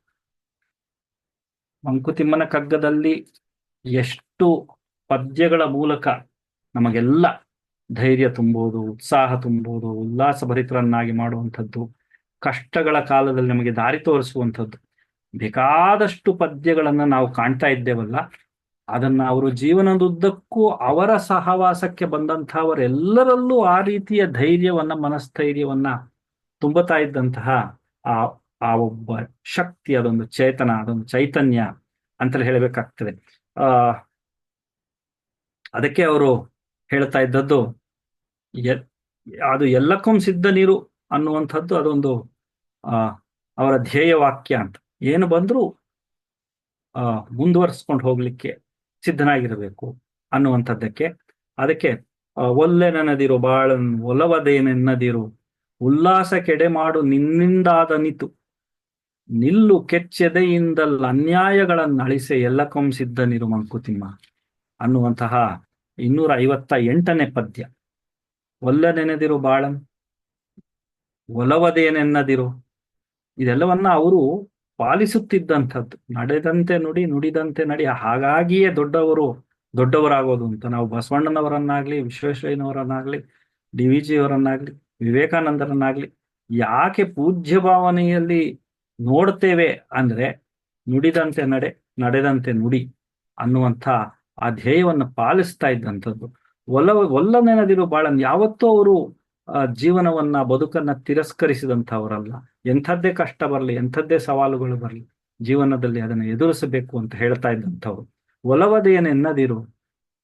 ಮಂಕುತಿಮ್ಮನ ಕಗ್ಗದಲ್ಲಿ ಎಷ್ಟು ಪದ್ಯಗಳ ಮೂಲಕ ನಮಗೆಲ್ಲ ಧೈರ್ಯ ತುಂಬುವುದು, ಉತ್ಸಾಹ ತುಂಬುವುದು, ಉಲ್ಲಾಸಭರಿತರನ್ನಾಗಿ ಮಾಡುವಂಥದ್ದು, ಕಷ್ಟಗಳ ಕಾಲದಲ್ಲಿ ನಮಗೆ ದಾರಿ ತೋರಿಸುವಂಥದ್ದು, ಬೇಕಾದಷ್ಟು ಪದ್ಯಗಳನ್ನು ನಾವು ಕಾಣ್ತಾ ಇದ್ದೇವಲ್ಲ. ಅದನ್ನ ಅವರು ಜೀವನದುದ್ದಕ್ಕೂ ಅವರ ಸಹವಾಸಕ್ಕೆ ಬಂದಂತಹವರೆಲ್ಲರಲ್ಲೂ ಆ ರೀತಿಯ ಧೈರ್ಯವನ್ನ, ಮನಸ್ಥೈರ್ಯವನ್ನ ತುಂಬುತ್ತಾ ಇದ್ದಂತಹ ಆ ಆ ಒಬ್ಬ ಶಕ್ತಿ, ಅದೊಂದು ಚೇತನ, ಅದೊಂದು ಚೈತನ್ಯ ಅಂತಲೇ ಹೇಳಬೇಕಾಗ್ತದೆ. ಅದಕ್ಕೆ ಅವರು ಹೇಳ್ತಾ ಇದ್ದದ್ದು ಅದು ಎಲ್ಲಕ್ಕೂ ಸಿದ್ಧ ನೀರು ಅನ್ನುವಂಥದ್ದು ಅದೊಂದು ಅವರ ಧ್ಯೇಯ ವಾಕ್ಯ ಅಂತ. ಏನು ಬಂದರೂ ಮುಂದುವರಿಸ್ಕೊಂಡು ಹೋಗ್ಲಿಕ್ಕೆ ಸಿದ್ಧನಾಗಿರಬೇಕು ಅನ್ನುವಂಥದ್ದಕ್ಕೆ. ಅದಕ್ಕೆ ಒಲ್ಲೆ ನೆನದಿರು ಬಾಳನ್ ಒಲವದೇನೆನ್ನದಿರು, ಉಲ್ಲಾಸ ಕೆಡೆ ಮಾಡು ನಿನ್ನಿಂದಾದನಿತು, ನಿಲ್ಲು ಕೆಚ್ಚೆದೆಯಿಂದಲ್ಲ ಅನ್ಯಾಯಗಳನ್ನು ಅಳಿಸೆ ಎಲ್ಲಕ್ಕೂ ಸಿದ್ಧನಿರು ಮಂಕುತಿಮ್ಮ ಅನ್ನುವಂತಹ 258ನೇ ಪದ್ಯ. ಒಲ್ಲೆ ನೆನೆದಿರು ಬಾಳನ್ ಒಲವದೇನೆನ್ನದಿರು, ಇದೆಲ್ಲವನ್ನ ಅವರು ಪಾಲಿಸುತ್ತಿದ್ದಂಥದ್ದು. ನಡೆದಂತೆ ನುಡಿ, ನುಡಿದಂತೆ ನಡಿ. ಹಾಗಾಗಿಯೇ ದೊಡ್ಡವರಾಗೋದು ಅಂತ. ನಾವು ಬಸವಣ್ಣನವರನ್ನಾಗ್ಲಿ, ವಿಶ್ವೇಶ್ವರಯ್ಯನವರನ್ನಾಗ್ಲಿ, ಡಿ ವಿ ಜಿ ಅವರನ್ನಾಗ್ಲಿ, ವಿವೇಕಾನಂದರನ್ನಾಗ್ಲಿ ಯಾಕೆ ಪೂಜ್ಯ ಭಾವನೆಯಲ್ಲಿ ನೋಡ್ತೇವೆ ಅಂದ್ರೆ, ನುಡಿದಂತೆ ನಡೆ, ನಡೆದಂತೆ ನುಡಿ ಅನ್ನುವಂಥ ಆ ಧ್ಯೇಯವನ್ನು ಪಾಲಿಸ್ತಾ ಇದ್ದಂಥದ್ದು. ಒಲ್ಲ ನೆನದಿರು ಬಾಳನ್, ಯಾವತ್ತೂ ಅವರು ಜೀವನವನ್ನ, ಬದುಕನ್ನ ತಿರಸ್ಕರಿಸಿದಂಥವರಲ್ಲ. ಎಂಥದ್ದೇ ಕಷ್ಟ ಬರಲಿ, ಎಂಥದ್ದೇ ಸವಾಲುಗಳು ಬರಲಿ, ಜೀವನದಲ್ಲಿ ಅದನ್ನು ಎದುರಿಸಬೇಕು ಅಂತ ಹೇಳ್ತಾ ಇದ್ದಂಥವ್ರು. ಒಲವದೇನೆನ್ನದಿರು,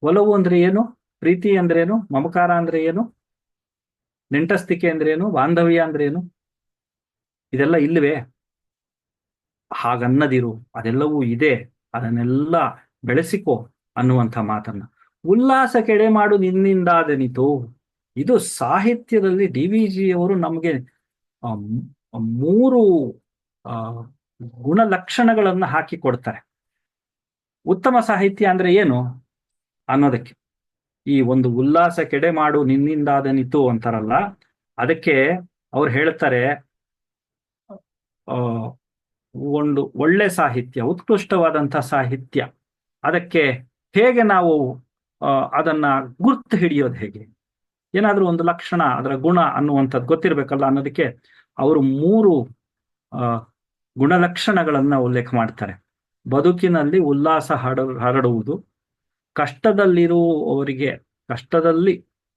ಒಲವು ಅಂದ್ರೆ ಏನು, ಪ್ರೀತಿ ಅಂದ್ರೇನು, ಮಮಕಾರ ಅಂದ್ರೆ ಏನು, ನೆಂಟಸ್ತಿಕೆ ಅಂದ್ರೇನು, ಬಾಂಧವ್ಯ ಅಂದ್ರೇನು, ಇದೆಲ್ಲ ಇಲ್ಲವೇ? ಹಾಗನ್ನದಿರು, ಅದೆಲ್ಲವೂ ಇದೆ, ಅದನ್ನೆಲ್ಲ ಬೆಳೆಸಿಕೋ ಅನ್ನುವಂಥ ಮಾತನ್ನ. ಉಲ್ಲಾಸ ಕೆಡೆ ಮಾಡು ನಿನ್ನಿಂದಾದನಿತು, ಇದು ಸಾಹಿತ್ಯದಲ್ಲಿ ಡಿ ವಿ ಜಿ ಅವರು ನಮಗೆ 3 ಗುಣಲಕ್ಷಣಗಳನ್ನ ಹಾಕಿ ಕೊಡ್ತಾರೆ. ಉತ್ತಮ ಸಾಹಿತ್ಯ ಅಂದ್ರೆ ಏನು ಅನ್ನೋದಕ್ಕೆ, ಈ ಒಂದು ಉಲ್ಲಾಸ ಕೆಡೆ ಮಾಡು ನಿನ್ನಿಂದಾದನಿತು ಅಂತಾರಲ್ಲ, ಅದಕ್ಕೆ ಅವ್ರು ಹೇಳ್ತಾರೆ, ಒಂದು ಒಳ್ಳೆ ಸಾಹಿತ್ಯ, ಉತ್ಕೃಷ್ಟವಾದಂಥ ಸಾಹಿತ್ಯ, ಅದಕ್ಕೆ ಹೇಗೆ ನಾವು ಅದನ್ನ ಗುರ್ತು ಹಿಡಿಯೋದು ಹೇಗೆ, ಏನಾದ್ರೂ ಒಂದು ಲಕ್ಷಣ, ಅದರ ಗುಣ ಅನ್ನುವಂಥದ್ದು ಗೊತ್ತಿರಬೇಕಲ್ಲ ಅನ್ನೋದಕ್ಕೆ ಅವರು 3 ಗುಣಲಕ್ಷಣಗಳನ್ನ ಉಲ್ಲೇಖ ಮಾಡ್ತಾರೆ. ಬದುಕಿನಲ್ಲಿ ಉಲ್ಲಾಸ ಹರಡುವುದು, ಕಷ್ಟದಲ್ಲಿ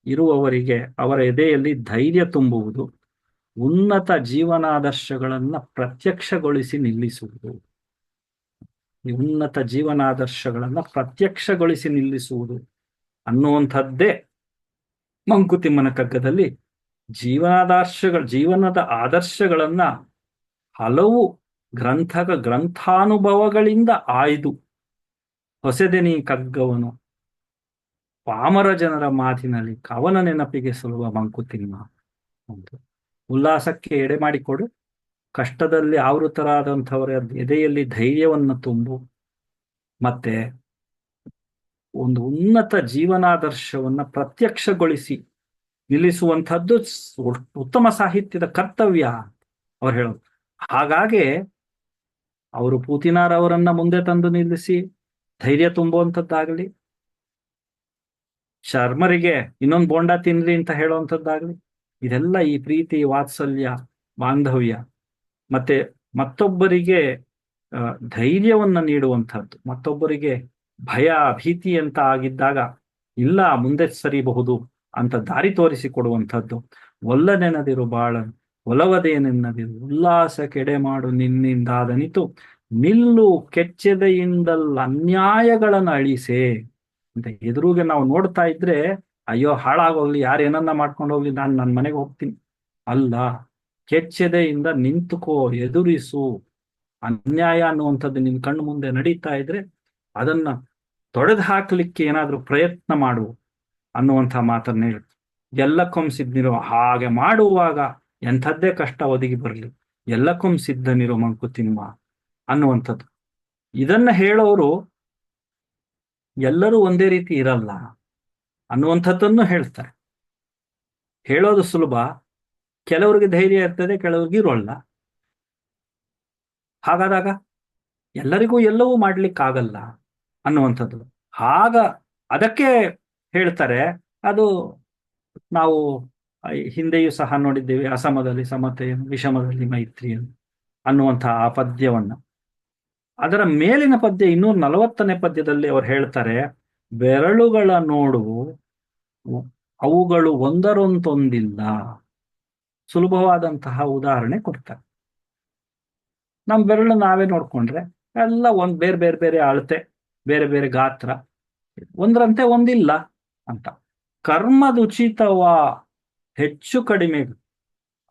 ಇರುವವರಿಗೆ ಅವರ ಎದೆಯಲ್ಲಿ ಧೈರ್ಯ ತುಂಬುವುದು, ಉನ್ನತ ಜೀವನಾದರ್ಶಗಳನ್ನ ಪ್ರತ್ಯಕ್ಷಗೊಳಿಸಿ ನಿಲ್ಲಿಸುವುದು. ಈ ಉನ್ನತ ಜೀವನಾದರ್ಶಗಳನ್ನ ಪ್ರತ್ಯಕ್ಷಗೊಳಿಸಿ ನಿಲ್ಲಿಸುವುದು ಅನ್ನುವಂಥದ್ದೇ ಮಂಕುತಿಮ್ಮನ ಕಗ್ಗದಲ್ಲಿ ಜೀವನದ ಆದರ್ಶಗಳನ್ನ ಹಲವು ಗ್ರಂಥಾನುಭವಗಳಿಂದ ಆಯ್ದು ಹೊಸದೆನಿ ಕಗ್ಗವನು, ಪಾಮರ ಜನರ ಮಾತಿನಲ್ಲಿ ಕವನ ನೆನಪಿಗೆ ಸಲ್ಲುವ ಮಂಕುತಿಮ್ಮ. ಒಂದು ಉಲ್ಲಾಸಕ್ಕೆ ಎಡೆ ಮಾಡಿಕೊಡು, ಕಷ್ಟದಲ್ಲಿ ಆವೃತರಾದಂಥವರ ಎದೆಯಲ್ಲಿ ಧೈರ್ಯವನ್ನು ತುಂಬು, ಮತ್ತೆ ಒಂದು ಉನ್ನತ ಜೀವನಾದರ್ಶವನ್ನ ಪ್ರತ್ಯಕ್ಷಗೊಳಿಸಿ ನಿಲ್ಲಿಸುವಂಥದ್ದು ಉತ್ತಮ ಸಾಹಿತ್ಯದ ಕರ್ತವ್ಯ ಅವ್ರು ಹೇಳೋದು. ಹಾಗಾಗಿ ಅವರು ಪೂತಿನಾರವರನ್ನ ಮುಂದೆ ತಂದು ನಿಲ್ಲಿಸಿ ಧೈರ್ಯ ತುಂಬುವಂಥದ್ದಾಗ್ಲಿ, ಶರ್ಮರಿಗೆ ಇನ್ನೊಂದು ಬೋಂಡ ತಿನ್ರಿ ಅಂತ ಹೇಳುವಂಥದ್ದಾಗ್ಲಿ, ಇದೆಲ್ಲ ಈ ಪ್ರೀತಿ, ವಾತ್ಸಲ್ಯ, ಬಾಂಧವ್ಯ, ಮತ್ತೆ ಮತ್ತೊಬ್ಬರಿಗೆ ಧೈರ್ಯವನ್ನ ನೀಡುವಂಥದ್ದು, ಮತ್ತೊಬ್ಬರಿಗೆ ಭಯ, ಭೀತಿ ಅಂತ ಆಗಿದ್ದಾಗ ಇಲ್ಲ ಮುಂದೆ ಸರಿಬಹುದು ಅಂತ ದಾರಿ ತೋರಿಸಿಕೊಡುವಂಥದ್ದು. ಒಲ್ಲ ನೆನದಿರು ಬಾಳನ್ ಒಲವದೇನೆನ್ನದಿರು, ಉಲ್ಲಾಸ ಕೆಡೆ ಮಾಡು ನಿನ್ನಿಂದಾದನಿತು, ನಿಲ್ಲು ಕೆಚ್ಚೆದೆಯಿಂದಲ್ಲ ಅನ್ಯಾಯಗಳನ್ನು ಅಳಿಸೆ. ಅಂತ ಎದುರುಗೆ ನಾವು ನೋಡ್ತಾ ಇದ್ರೆ ಅಯ್ಯೋ ಹಾಳಾಗೋಗ್ಲಿ, ಯಾರು ಏನನ್ನ ಮಾಡ್ಕೊಂಡು ಹೋಗ್ಲಿ, ನಾನು ನನ್ನ ಮನೆಗೆ ಹೋಗ್ತೀನಿ. ಅಲ್ಲ, ಕೆಚ್ಚೆದೆಯಿಂದ ನಿಂತುಕೋ, ಎದುರಿಸು. ಅನ್ಯಾಯ ಅನ್ನುವಂಥದ್ದು ನಿನ್ ಕಣ್ಣು ಮುಂದೆ ನಡೀತಾ ಇದ್ರೆ ಅದನ್ನ ತೊಡೆದು ಹಾಕ್ಲಿಕ್ಕೆ ಏನಾದ್ರೂ ಪ್ರಯತ್ನ ಮಾಡು ಅನ್ನುವಂಥ ಮಾತನ್ನ ಹೇಳಿ. ಎಲ್ಲಕ್ಕೊಂ ಸಿದ್ಧನಿರೋ, ಹಾಗೆ ಮಾಡುವಾಗ ಎಂಥದ್ದೇ ಕಷ್ಟ ಒದಗಿ ಬರಲಿ, ಎಲ್ಲಕ್ಕೊಂ ಸಿದ್ಧನಿರೋ ಮಂಕುತಿಮ್ಮ ಅನ್ನುವಂಥದ್ದು. ಇದನ್ನ ಹೇಳೋರು ಎಲ್ಲರೂ ಒಂದೇ ರೀತಿ ಇರಲ್ಲ ಅನ್ನುವಂಥದ್ದನ್ನು ಹೇಳ್ತಾರೆ. ಹೇಳೋದು ಸುಲಭ, ಕೆಲವರಿಗೆ ಧೈರ್ಯ ಇರ್ತದೆ, ಕೆಲವರಿಗೆ ಇರೋಲ್ಲ. ಹಾಗಾದಾಗ ಎಲ್ಲರಿಗೂ ಎಲ್ಲವೂ ಮಾಡ್ಲಿಕ್ಕಾಗಲ್ಲ ಅನ್ನುವಂಥದ್ದು. ಆಗ ಅದಕ್ಕೆ ಹೇಳ್ತಾರೆ, ಅದು ನಾವು ಹಿಂದೆಯೂ ಸಹ ನೋಡಿದ್ದೇವೆ, ಅಸಮದಲ್ಲಿ ಸಮತೆಯನ್ನು ವಿಷಮದಲ್ಲಿ ಮೈತ್ರಿಯನ್ನು ಅನ್ನುವಂತಹ ಆ ಪದ್ಯವನ್ನ. ಅದರ ಮೇಲಿನ ಪದ್ಯ 240ನೇ ಪದ್ಯದಲ್ಲಿ ಅವರು ಹೇಳ್ತಾರೆ, ಬೆರಳುಗಳ ನೋಡು ಅವುಗಳು ಒಂದರೊಂದೊಂದಿಲ್ಲ. ಸುಲಭವಾದಂತಹ ಉದಾಹರಣೆ ಕೊಡ್ತಾರೆ. ನಮ್ಮ ಬೆರಳು ನಾವೇ ನೋಡ್ಕೊಂಡ್ರೆ ಎಲ್ಲ ಒಂದ್ ಬೇರೆ ಬೇರೆ ಬೇರೆ ಅಳತೆ, ಬೇರೆ ಬೇರೆ ಗಾತ್ರ, ಒಂದ್ರಂತೆ ಒಂದಿಲ್ಲ ಅಂತ. ಕರ್ಮದುಚಿತವ ಹೆಚ್ಚು ಕಡಿಮೆ,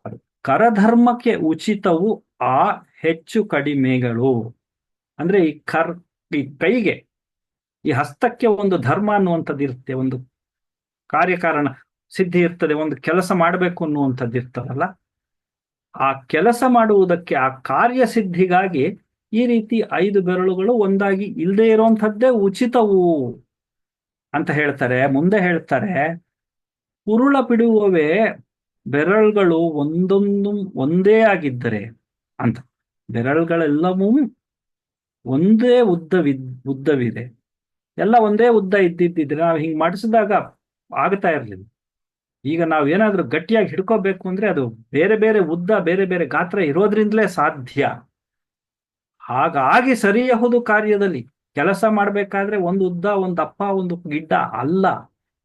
ಅದು ಕರಧರ್ಮಕ್ಕೆ ಉಚಿತವು ಆ ಹೆಚ್ಚು ಕಡಿಮೆಗಳು. ಅಂದ್ರೆ ಈ ಕೈಗೆ, ಈ ಹಸ್ತಕ್ಕೆ ಒಂದು ಧರ್ಮ ಅನ್ನುವಂಥದ್ದು ಇರುತ್ತೆ, ಒಂದು ಕಾರ್ಯಕಾರಣ ಸಿದ್ಧಿ ಇರ್ತದೆ, ಒಂದು ಕೆಲಸ ಮಾಡಬೇಕು ಅನ್ನುವಂಥದ್ದು ಇರ್ತದಲ್ಲ. ಆ ಕೆಲಸ ಮಾಡುವುದಕ್ಕೆ, ಆ ಕಾರ್ಯಸಿದ್ಧಿಗಾಗಿ ಈ ರೀತಿ 5 ಬೆರಳುಗಳು ಒಂದಾಗಿ ಇಲ್ಲದೆ ಇರುವಂಥದ್ದೇ ಉಚಿತವು ಅಂತ ಹೇಳ್ತಾರೆ. ಮುಂದೆ ಹೇಳ್ತಾರೆ, ಉರುಳ ಬಿಡುವವೇ ಬೆರಳುಗಳು ಒಂದೊಂದು ಒಂದೇ ಆಗಿದ್ದರೆ ಅಂತ. ಬೆರಳುಗಳೆಲ್ಲವೂ ಒಂದೇ ಉದ್ದವಿದೆ, ಎಲ್ಲ ಒಂದೇ ಉದ್ದ ಇದ್ದಿದ್ದಿದ್ರೆ ನಾವು ಹಿಂಗೆ ಮಾಡಿಸಿದಾಗ ಆಗ್ತಾ ಇರಲಿಲ್ಲ. ಈಗ ನಾವು ಏನಾದ್ರೂ ಗಟ್ಟಿಯಾಗಿ ಹಿಡ್ಕೋಬೇಕು ಅಂದ್ರೆ ಅದು ಬೇರೆ ಬೇರೆ ಉದ್ದ, ಬೇರೆ ಬೇರೆ ಗಾತ್ರ ಇರೋದ್ರಿಂದಲೇ ಸಾಧ್ಯ. ಹಾಗಾಗಿ ಸರಿಯಹುದು ಕಾರ್ಯದಲ್ಲಿ ಕೆಲಸ ಮಾಡಬೇಕಾದ್ರೆ ಒಂದು ಉದ್ದ, ಒಂದು ದಪ್ಪ, ಒಂದು ಗಿಡ್ಡ ಅಲ್ಲ,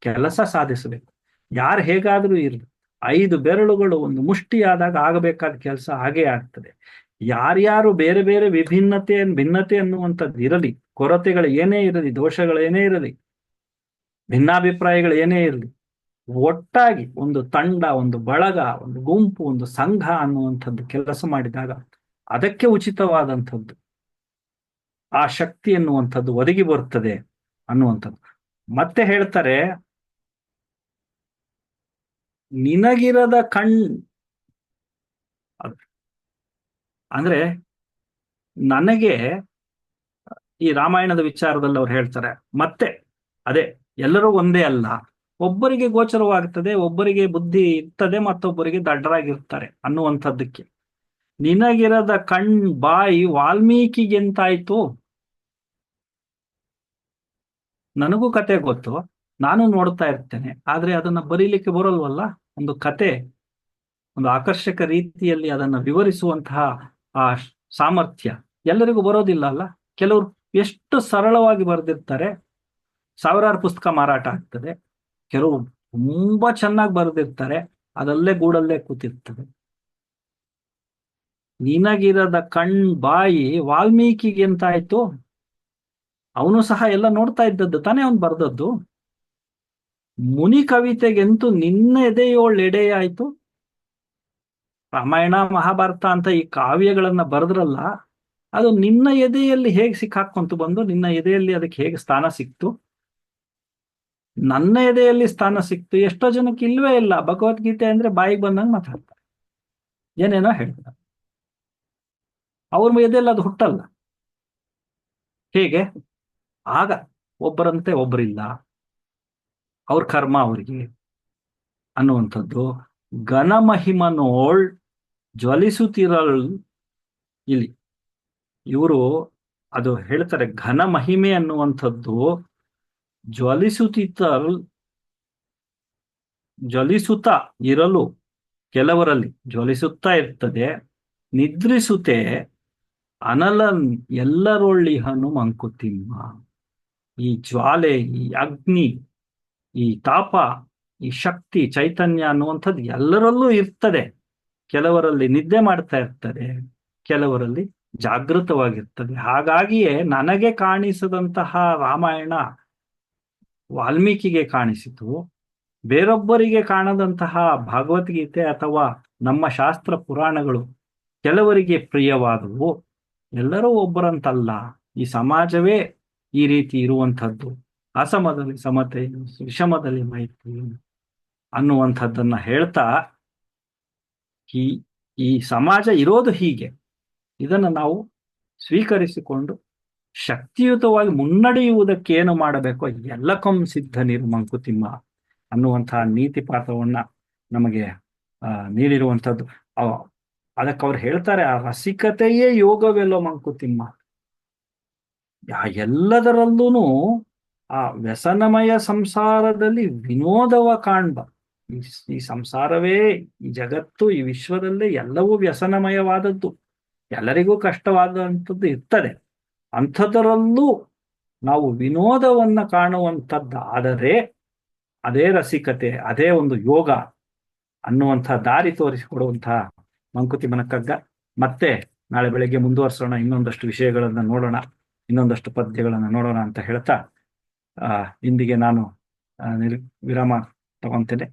ಕೆಲಸ ಸಾಧಿಸಬೇಕು. ಯಾರು ಹೇಗಾದ್ರೂ ಇರಲಿ, 5 ಬೆರಳುಗಳು ಒಂದು ಮುಷ್ಟಿ ಆದಾಗ ಆಗಬೇಕಾದ ಕೆಲಸ ಹಾಗೇ ಆಗ್ತದೆ. ಯಾರ್ಯಾರು ಬೇರೆ ಬೇರೆ ಭಿನ್ನತೆ ಅನ್ನುವಂಥದ್ದು ಇರಲಿ, ಕೊರತೆಗಳು ಏನೇ ಇರಲಿ, ದೋಷಗಳು ಏನೇ ಇರಲಿ, ಭಿನ್ನಾಭಿಪ್ರಾಯಗಳು ಏನೇ ಇರಲಿ, ಒಟ್ಟಾಗಿ ಒಂದು ತಂಡ, ಒಂದು ಬಳಗ, ಒಂದು ಗುಂಪು, ಒಂದು ಸಂಘ ಅನ್ನುವಂಥದ್ದು ಕೆಲಸ ಮಾಡಿದಾಗ ಅದಕ್ಕೆ ಉಚಿತವಾದಂಥದ್ದು ಆ ಶಕ್ತಿ ಎನ್ನುವಂಥದ್ದು ಒದಗಿ ಬರುತ್ತದೆ ಅನ್ನುವಂಥದ್ದು. ಮತ್ತೆ ಹೇಳ್ತಾರೆ, ನಿನಗಿರದ ಅಂದ್ರೆ ನನಗೆ ಈ ರಾಮಾಯಣದ ವಿಚಾರದಲ್ಲಿ ಅವ್ರು ಹೇಳ್ತಾರೆ, ಮತ್ತೆ ಅದೇ ಎಲ್ಲರೂ ಒಂದೇ ಅಲ್ಲ, ಒಬ್ಬರಿಗೆ ಗೋಚರವಾಗ್ತದೆ, ಒಬ್ಬರಿಗೆ ಬುದ್ಧಿ ಇರ್ತದೆ, ಮತ್ತೊಬ್ಬರಿಗೆ ದಡ್ಡರಾಗಿರ್ತಾರೆ ಅನ್ನುವಂಥದ್ದಕ್ಕೆ. ನಿನಗಿರದ ಬಾಯಿ ವಾಲ್ಮೀಕಿಗೆಂತಾಯ್ತು. ನನಗೂ ಕತೆ ಗೊತ್ತು, ನಾನು ನೋಡ್ತಾ ಇರ್ತೇನೆ, ಆದ್ರೆ ಅದನ್ನ ಬರೀಲಿಕ್ಕೆ ಬರೋಲ್ವಲ್ಲ. ಒಂದು ಕತೆ, ಒಂದು ಆಕರ್ಷಕ ರೀತಿಯಲ್ಲಿ ಅದನ್ನ ವಿವರಿಸುವಂತಹ ಆ ಸಾಮರ್ಥ್ಯ ಎಲ್ಲರಿಗೂ ಬರೋದಿಲ್ಲ ಅಲ್ಲ. ಕೆಲವರು ಎಷ್ಟು ಸರಳವಾಗಿ ಬರೆದಿರ್ತಾರೆ, 1000 ಪುಸ್ತಕ ಮಾರಾಟ ಆಗ್ತದೆ. ಕೆಲವು ತುಂಬಾ ಚೆನ್ನಾಗಿ ಬರೆದಿರ್ತಾರೆ, ಅದಲ್ಲೇ ಗೂಡಲ್ಲೇ ಕೂತಿರ್ತದೆ. ನಿನಗಿರದ ಬಾಯಿ ವಾಲ್ಮೀಕಿಗೆ ಎಂತಾಯ್ತು. ಅವನು ಸಹ ಎಲ್ಲ ನೋಡ್ತಾ ಇದ್ದದ್ದು ತಾನೇ ಅವನು ಬರೆದದ್ದು. ಮುನಿ ಕವಿತೆಗೆಂತೂ ನಿನ್ನ ಎದೆಯೋಳೆಡೆಯಾಯ್ತು. ರಾಮಾಯಣ ಮಹಾಭಾರತ ಅಂತ ಈ ಕಾವ್ಯಗಳನ್ನ ಬರೆದ್ರಲ್ಲ, ಅದು ನಿನ್ನ ಎದೆಯಲ್ಲಿ ಹೇಗೆ ಸಿಕ್ಕಾಕೊಂತು ಬಂದು, ನಿನ್ನ ಎದೆಯಲ್ಲಿ ಅದಕ್ಕೆ ಹೇಗೆ ಸ್ಥಾನ ಸಿಕ್ತು. ನನ್ನ ಎದೆಯಲ್ಲಿ ಸ್ಥಾನ ಸಿಕ್ತು. ಎಷ್ಟೋ ಜನಕ್ಕೆ ಇಲ್ವೇ ಇಲ್ಲ. ಭಗವದ್ಗೀತೆ ಅಂದ್ರೆ ಬಾಯಿಗೆ ಬಂದಂಗೆ ಮಾತಾಡ್ತಾರೆ, ಏನೇನೋ ಹೇಳ್ತಾರೆ. ಅವ್ರ ಎದೆಯಲ್ಲಿ ಅದು ಹುಟ್ಟಲ್ಲ. ಹೇಗೆ? ಆಗ ಒಬ್ಬರಂತೆ ಒಬ್ಬರಿಲ್ಲ, ಅವ್ರ ಕರ್ಮ ಅವರಿಗೆ ಅನ್ನುವಂಥದ್ದು. ಘನಮಹಿಮನೋಳ್ ಜ್ವಲಿಸುತ್ತಿರಲ್, ಇಲ್ಲಿ ಇವರು ಅದು ಹೇಳ್ತಾರೆ, ಘನ ಮಹಿಮೆ ಅನ್ನುವಂಥದ್ದು ಜ್ವಲಿಸುತ್ತಾ ಇರಲು, ಕೆಲವರಲ್ಲಿ ಜ್ವಲಿಸುತ್ತಾ ಇರ್ತದೆ. ನಿದ್ರಿಸುತ್ತೆ ಅನಲನ್ ಎಲ್ಲರೊಳ್ಳಿಹನು ಮಂಕುತಿಮ್ಮ. ಈ ಜ್ವಾಲೆ, ಈ ಅಗ್ನಿ, ಈ ತಾಪ, ಈ ಶಕ್ತಿ, ಚೈತನ್ಯ ಅನ್ನುವಂಥದ್ದು ಎಲ್ಲರಲ್ಲೂ ಇರ್ತದೆ. ಕೆಲವರಲ್ಲಿ ನಿದ್ದೆ ಮಾಡ್ತಾ ಇರ್ತದೆ, ಕೆಲವರಲ್ಲಿ ಜಾಗೃತವಾಗಿರ್ತದೆ. ಹಾಗಾಗಿಯೇ ನನಗೆ ಕಾಣಿಸದಂತಹ ರಾಮಾಯಣ ವಾಲ್ಮೀಕಿಗೆ ಕಾಣಿಸಿತು, ಬೇರೊಬ್ಬರಿಗೆ ಕಾಣದಂತಹ ಭಗವದ್ಗೀತೆ ಅಥವಾ ನಮ್ಮ ಶಾಸ್ತ್ರ ಪುರಾಣಗಳು ಕೆಲವರಿಗೆ ಪ್ರಿಯವಾದವು. ಎಲ್ಲರೂ ಒಬ್ಬರಂತಲ್ಲ, ಈ ಸಮಾಜವೇ ಈ ರೀತಿ ಇರುವಂಥದ್ದು. ಅಸಮದಲ್ಲಿ ಸಮತೆ, ವಿಷಮದಲ್ಲಿ ಮೈತ್ರಿ ಅನ್ನುವಂಥದ್ದನ್ನ ಹೇಳ್ತಾ, ಈ ಈ ಸಮಾಜ ಇರೋದು ಹೀಗೆ, ಇದನ್ನು ನಾವು ಸ್ವೀಕರಿಸಿಕೊಂಡು ಶಕ್ತಿಯುತವಾಗಿ ಮುನ್ನಡೆಯುವುದಕ್ಕೆ ಏನು ಮಾಡಬೇಕು, ಎಲ್ಲಕ್ಕಂ ಸಿದ್ಧ ನೀರು ಮಂಕುತಿಮ್ಮ ಅನ್ನುವಂತಹ ನೀತಿ ಪಾಠವನ್ನ ನಮಗೆ ನೀಡಿರುವಂಥದ್ದು. ಅದಕ್ಕೆ ಅವ್ರು ಹೇಳ್ತಾರೆ, ಆ ರಸಿಕತೆಯೇ ಯೋಗವೆಲ್ಲೋ ಮಂಕುತಿಮ್ಮ. ಎಲ್ಲದರಲ್ಲೂ ಆ ವ್ಯಸನಮಯ ಸಂಸಾರದಲ್ಲಿ ವಿನೋದವ ಕಾಣ್ಬ. ಈ ಸಂಸಾರವೇ, ಈ ಜಗತ್ತು, ಈ ವಿಶ್ವದಲ್ಲೇ ಎಲ್ಲವೂ ವ್ಯಸನಮಯವಾದದ್ದು, ಎಲ್ಲರಿಗೂ ಕಷ್ಟವಾದಂಥದ್ದು ಇರ್ತದೆ. ಅಂಥದರಲ್ಲೂ ನಾವು ವಿನೋದವನ್ನ ಕಾಣುವಂಥದ್ದಾದರೆ ಅದೇ ರಸಿಕತೆ, ಅದೇ ಒಂದು ಯೋಗ ಅನ್ನುವಂಥ ದಾರಿ ತೋರಿಸಿಕೊಡುವಂತಹ ಮಂಕುತಿಮ್ಮನ ಕಗ್ಗ. ಮತ್ತೆ ನಾಳೆ ಬೆಳಗ್ಗೆ ಮುಂದುವರಿಸೋಣ, ಇನ್ನೊಂದಷ್ಟು ವಿಷಯಗಳನ್ನ ನೋಡೋಣ, ಇನ್ನೊಂದಷ್ಟು ಪದ್ಯಗಳನ್ನು ನೋಡೋಣ ಅಂತ ಹೇಳ್ತಾ ಇಂದಿಗೆ ನಾನು ವಿರಾಮ ತಗೊಂತೇನೆ.